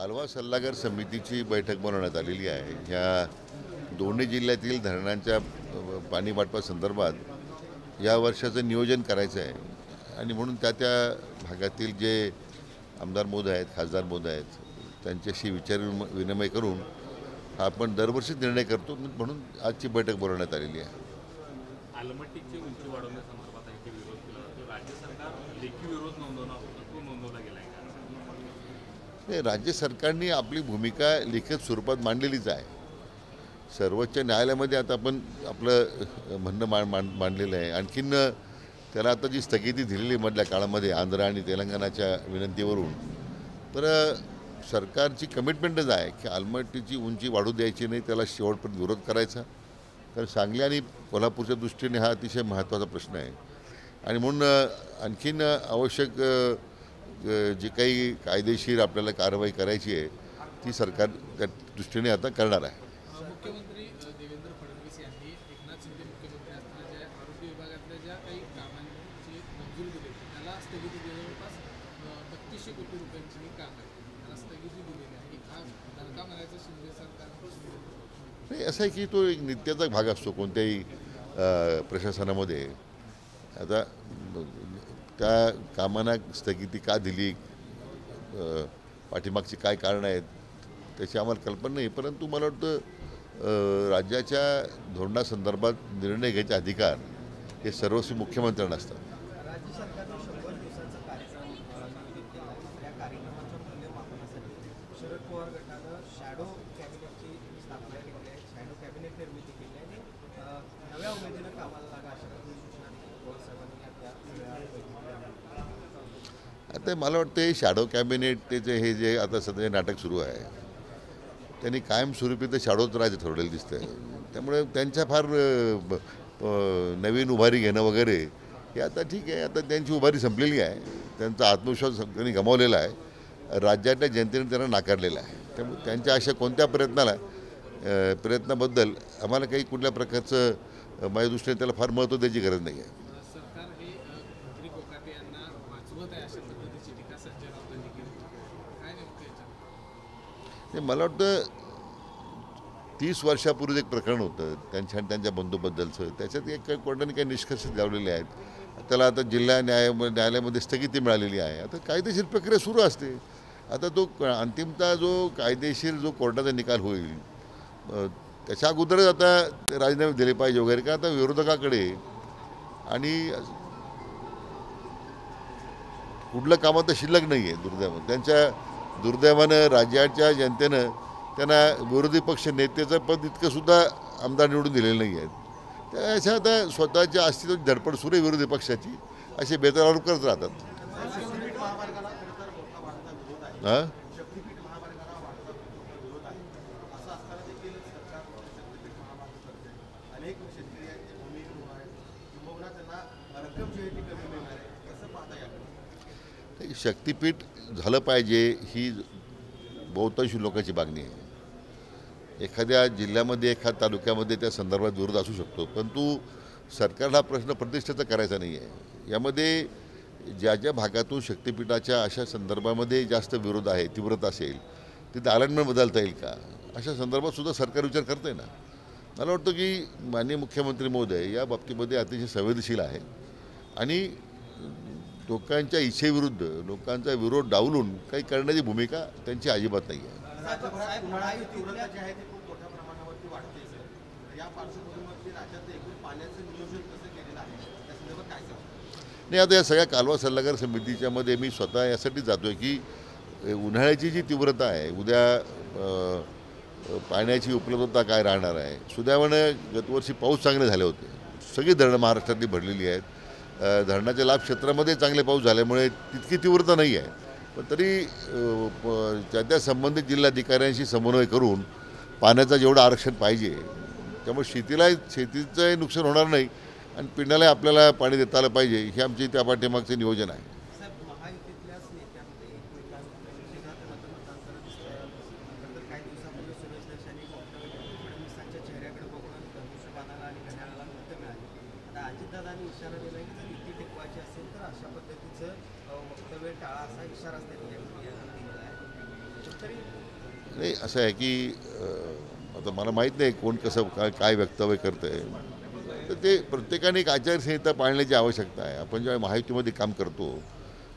कालवा सल्लागार समितीची बैठक बोलावण्यात आलेली आहे। ह्या दोन्ही जिल्ह्यातील धरणांच्या पाणी वाटपासंदर्भात या वर्षाचं नियोजन करायचं आहे आणि म्हणून त्या भागातील जे आमदार महोदय आहेत, खासदार महोदय आहेत, त्यांच्याशी विचार विनिमय करून हा आपण दरवर्षी निर्णय करतो, म्हणून आजची बैठक बोलावण्यात आलेली आहे। आलमट्टीची उंची वाढवण्यासंदर्भात आणखी विरोध केला जातो। राज्य सरकार लेखी विरोध नोंदवला गेला आहे का? राज्य सरकारने आपली भूमिका लिखित स्वरूपात मांडलेलीच आहे। सर्वोच्च न्यायालयामध्ये आता आपण आपलं म्हणणं मांडलेलं आहे। आणखीन त्याला आता जी स्थगिती दिलेली मधल्या काळामध्ये आंध्र आणि तेलंगणाच्या विनंतीवरून, तर सरकारची कमिटमेंटच आहे की आलमट्टीची उंची वाढू द्यायची नाही, त्याला शेवटपर्यंत विरोध करायचा। कारण सांगली आणि कोल्हापूरच्या दृष्टीने हा अतिशय महत्त्वाचा प्रश्न आहे आणि म्हणून आणखीन आवश्यक जी काही कायदेशीर आपल्याला कारवाई करायची आहे ती सरकार त्या दृष्टीने आता करणार आहे। मुख्यमंत्री देवेंद्र फडणवीस यांनी एकनाथ शिंदे मुख्यमंत्री असताना ज्या आरोग्य विभागातल्या ज्या काही कामांची मंजुरी दिली त्याला स्थगिती जवळपास 3200 कोटी रुपयांची काम आहे, त्याला स्थगिती दिलेली आहे। हा दणका म्हणायचं शिंदे सरकार नाही, असं आहे की तो एक नित्याचा भाग असतो कोणत्याही प्रशासनामध्ये। आता त्या कामांना स्थगिती का दिली, पाठीमागची काय कारणं आहेत त्याची आम्हाला कल्पना नाही, परंतु मला वाटतं राज्याच्या धोरणासंदर्भात निर्णय घ्यायचे अधिकार हे सर्वस्वी मुख्यमंत्र्यांना असतात। राज्य सरकारने 100 दिवसाचा कार्यक्रम नियोजित केला आहे। या कार्यक्रमाच्या मूल्यमापनासाठी शरद पवार गटानं शॅडो कॅबिनेटची स्थापना केली आहे, शॅडो कॅबिनेट निर्मिती केली आहे आणि नव्या उमेदीनं कामाला लागा अशा सूचना पवार साहेबांनी या सगळ्या आता मला वाटतं शॅडो कॅबिनेटचे हे जे आता सध्या नाटक सुरू आहे त्यांनी कायमस्वरूपी तर शॅडोच राहायचं ठरवलेलं दिसतं। त्यामुळे त्यांच्या फार नवीन उभारी घेणं वगैरे हे आता ठीक आहे, आता त्यांची उभारी संपलेली आहे, त्यांचा आत्मविश्वास त्यांनी गमावलेला आहे, राज्यातल्या जनतेने त्यांना नाकारलेला आहे। त्यामुळे त्यांच्या अशा कोणत्या प्रयत्नाबद्दल आम्हाला काही कुठल्या प्रकारचं माझ्या दृष्टीने त्याला फार महत्त्व द्यायची गरज नाही आहे। सरकार हे मंत्री कोकाटे यांना वाचवत आहे अशा पद्धतीची टीका संजय राऊतांनी केली, काय नेमकं याच्यात? मला वाटतं 30 वर्षापूर्वी एक प्रकरण होतं त्यांच्या आणि त्यांच्या बंधूबद्दलचं, त्याच्यात एक कोर्टाने काही निष्कर्ष लावलेले आहेत। त्याला आता जिल्हा न्यायालयामध्ये स्थगिती मिळालेली आहे। आता कायदेशीर प्रक्रिया सुरू असते। आता तो अंतिमतः जो कायदेशीर जो कोर्टाचा निकाल होईल त्याच्या अगोदरच आता राजीनामे दिले पाहिजे वगैरे, का आता विरोधकाकडे आणि कुठलं काम आता शिल्लक नाही आहे दुर्दैवानं। त्यांच्या दुर्दैवानं राज्याच्या जनतेनं त्यांना विरोधी पक्ष नेत्याचं पद इतकंसुद्धा आमदार निवडून दिलेलं नाही आहेत। त्याच्या आता स्वतःच्या अस्तित्वाची धडपड सुरू आहे विरोधी पक्षाची, असे बेतरारोप करत राहतात। हां, शक्तीपीठ झालं पाहिजे ही बहुतांश लोकांची मागणी आहे। एखाद्या जिल्ह्यामध्ये एखाद्या तालुक्यामध्ये त्या संदर्भात विरोध असू शकतो, परंतु सरकारला हा प्रश्न प्रतिष्ठेचा करायचा नाही आहे। यामध्ये ज्या ज्या भागातून शक्तीपीठाच्या अशा संदर्भामध्ये जास्त विरोध आहे, तीव्रता असेल, तिथे अलाइनमेंट बदलता येईल का अशा संदर्भात सुद्धा सरकार विचार करतं आहे ना। मला वाटतं की माननीय मुख्यमंत्री महोदय या बाबतीमध्ये अतिशय संवेदनशील आहे आणि लोकांच्या इच्छेविरुद्ध लोकांचा विरोध डावलून काही करण्याची भूमिका त्यांची अजिबात नाही आहे। नाही, आता या सगळ्या कालवा सल्लागार समितीच्यामध्ये मी स्वतः यासाठी जातो आहे की उन्हाळ्याची जी तीव्रता आहे, उद्या पाण्याची उपलब्धता काय राहणार आहे। सुदैवानं गतवर्षी पाऊस चांगले झाले होते, सगळी धरणं महाराष्ट्रातली भरलेली आहेत, धरणाच्या लाभ क्षेत्रामध्ये चांगले पाऊस झाल्यामुळे तितकी तीव्रता नाही आहे, पण तरी त्या संबंधित जिल्हाधिकाऱ्यांशी समन्वय करून पाण्याचं जेवढं आरक्षण पाहिजे त्यामुळे शेतीचं नुकसान होणार नाही आणि पिण्याला आपल्याला पाणी देता आलं पाहिजे, हे आमचे त्या पाठीमागचे नियोजन आहे। अजितदादांनी इशारा दिला की जर युती टिकवायची असेल तर अशा पद्धतीचं वक्तव्य टाळा असा इशारा त्यांनी दिलेला आहे। नाही, असं आहे की आता मला माहीत नाही कोण कसं काय वक्तव्य करतं आहे, तर ते प्रत्येकाने एक आचारसंहिता पाळण्याची आवश्यकता आहे. आपण जेव्हा महायुतीमध्ये काम करतो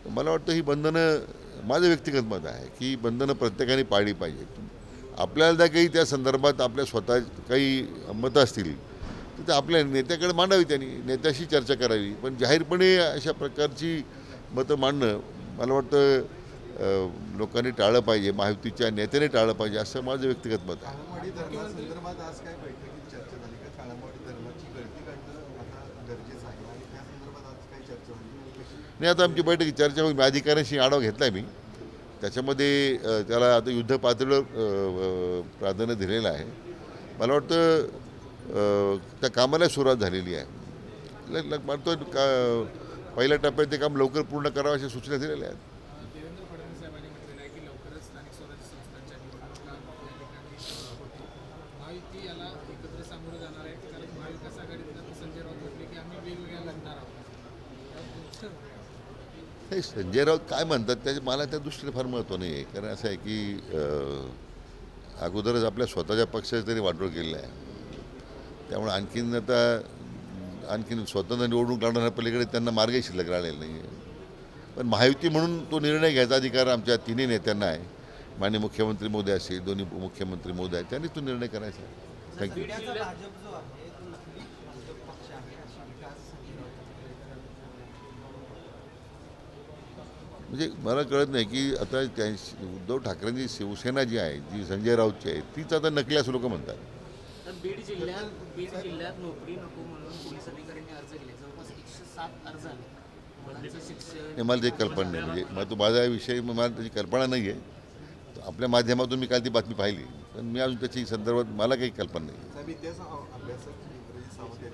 तर मला वाटतं ही बंधनं, माझं व्यक्तिगत मत आहे की बंधनं प्रत्येकाने पाळली पाहिजेत. आपल्याला काही त्या संदर्भात आपल्या स्वतः काही मतं असतील तर ते आपल्या नेत्याकडे मांडावी, त्यांनी नेत्याशी चर्चा करावी. पण जाहीरपणे अशा प्रकारची मतं मांडणं मला वाटतं लोकांनी टाळलं पाहिजे, महायुतीच्या नेत्याने टाळलं पाहिजे, असं माझं व्यक्तिगत मत आहे. काळामाडी धरणासंदर्भात आज काय बैठकीत चर्चा झाली का? काळामाडी धरणाची गळती काढणं आता गरजेचं आहे आणि त्या संदर्भात आज काय चर्चा झाली? नाही, आता आमची बैठकीत चर्चा होईल. अधिकाऱ्यांशी आढावा घेतला आहे मी. त्याच्यामध्ये त्याला आता युद्ध पातळीवर प्राधान्य दिलेलं आहे. मला वाटतं त्या कामाला सुरुवात झालेली आहे. मानतो का पहिल्या टप्प्यात ते काम लवकर पूर्ण करावं अशा सूचना दिलेल्या आहेत. देवेंद्र फडणवीस साहेबांनी म्हटलेलं आहे की लवकरच स्थानिक स्वराज्य संस्थांच्या निवडणुका या ठिकाणी होतील. महायुती याला एकत्र सामोरं जाणार आहे, कारण महाविकास आघाडीतनं संजय राऊत म्हटले की आम्ही वेगवेगळ्या लढणार आहोत. हे संजय राऊत काय म्हणतात त्याचे मला त्या दृष्टीने फार महत्त्व नाही आहे. कारण असं आहे की अगोदरच आपल्या स्वतःच्या पक्षाचं तरी वाटोळ केलेलं आहे. त्यामुळे आणखीन स्वतंत्र निवडणूक लढवण्याच्या पलीकडे त्यांना मार्गही शिल्लक राहिलेला नाही आहे. पण महायुती म्हणून तो निर्णय घ्यायचा अधिकार आमच्या तिन्ही नेत्यांना आहे. माननीय मुख्यमंत्री मोदी असतील, दोन्ही मुख्यमंत्री मोदी आहेत, त्यांनी तो निर्णय करायचा आहे. थँक्यू. मीडियाचा भाजप जो आहे तो नकली भाजप पक्ष आहे अशी टीका आज संजय राऊत म्हणजे मला कळत नाही की आता त्या उद्धव ठाकरेंची शिवसेना जी आहे, जी संजय राऊतची आहे, तीच आता नकली असं लोक म्हणतात. तर बीड जिल्ह्यात नोकरी नको म्हणून पोलीस अधिकाऱ्यांनी अर्ज केले. जवळपास 107 अर्ज आले. मुलांचं शिक्षण नाही, मला त्याची कल्पना नाही. म्हणजे मग तो माझा विषय, मला त्याची कल्पना नाही आहे. आपल्या माध्यमातून मी काल ती बातमी पाहिली, पण मी अजून त्याची संदर्भात मला काही कल्पना नाही. साहेब, इतिहास अभ्यासक इंद्रजित सावंत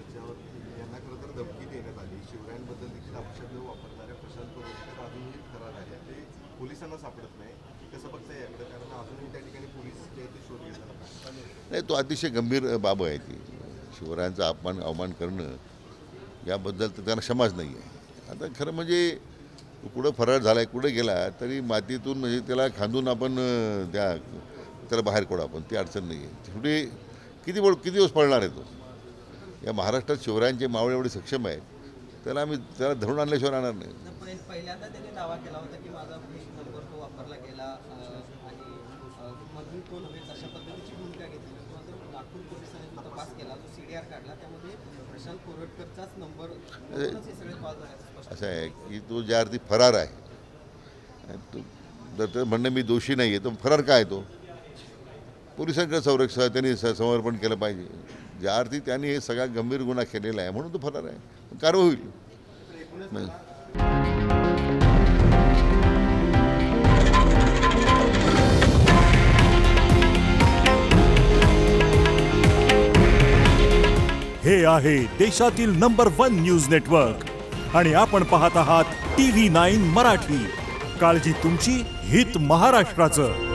यांना खरं तर धमकी देण्यात आली. शिवरायांबद्दल देखील अपशब्द वापरणाऱ्या प्रशांत परोळकर अजूनही फरार आहे. ते पोलिसांना सापडत नाही. कसं बघता याकडे? कारण अजूनही त्या ठिकाणी पोलीस जे ते शोध घेतात. नाही, तो अतिशय गंभीर बाब आहे. ती शिवरायांचा अवमान करणं याबद्दल तर त्यांना क्षमाच नाही आहे. आता खरं म्हणजे तो कुठं फरार झाला आहे, कुठं गेला तरी मातीतून म्हणजे त्याला खांदून आपण त्याला बाहेर काढू आपण, ती अडचण नाही आहे. शेवटी किती दिवस पळणार आहे तो? या महाराष्ट्रात शिवरायांचे मावळे एवढे सक्षम आहेत, त्याला धरून आणल्याशिवाय राहणार नाही. पहिल्यांदा त्यांनी दावा केला होता की माझा नंबर तो वापरला गेला आणि मग मी तो नव्हे अशा पद्धतीची भूमिका घेतली. मात्र नागपूर पोलिसांनी तो तपास केला, जो CDR काढला, त्यामध्ये प्रशांत कोरटकरचाच नंबर हे सगळे कॉल झाले. असं आहे की तो ज्या अर्थी फरार आहे, जर ते म्हणणं मी दोषी नाही आहे, तर फरार काय तो? पोलिसांकडे त्यांनी समर्पण केलं पाहिजे. ज्या अर्थी त्यांनी हे सगळा गंभीर गुन्हा केलेला आहे म्हणून तो फरार आहे, कारवाई होईल. हे आहे देशातील नंबर 1 न्यूज नेटवर्क आणि आपण पाहत आहात TV9 मराठी. काळजी तुमची, हित महाराष्ट्राचं.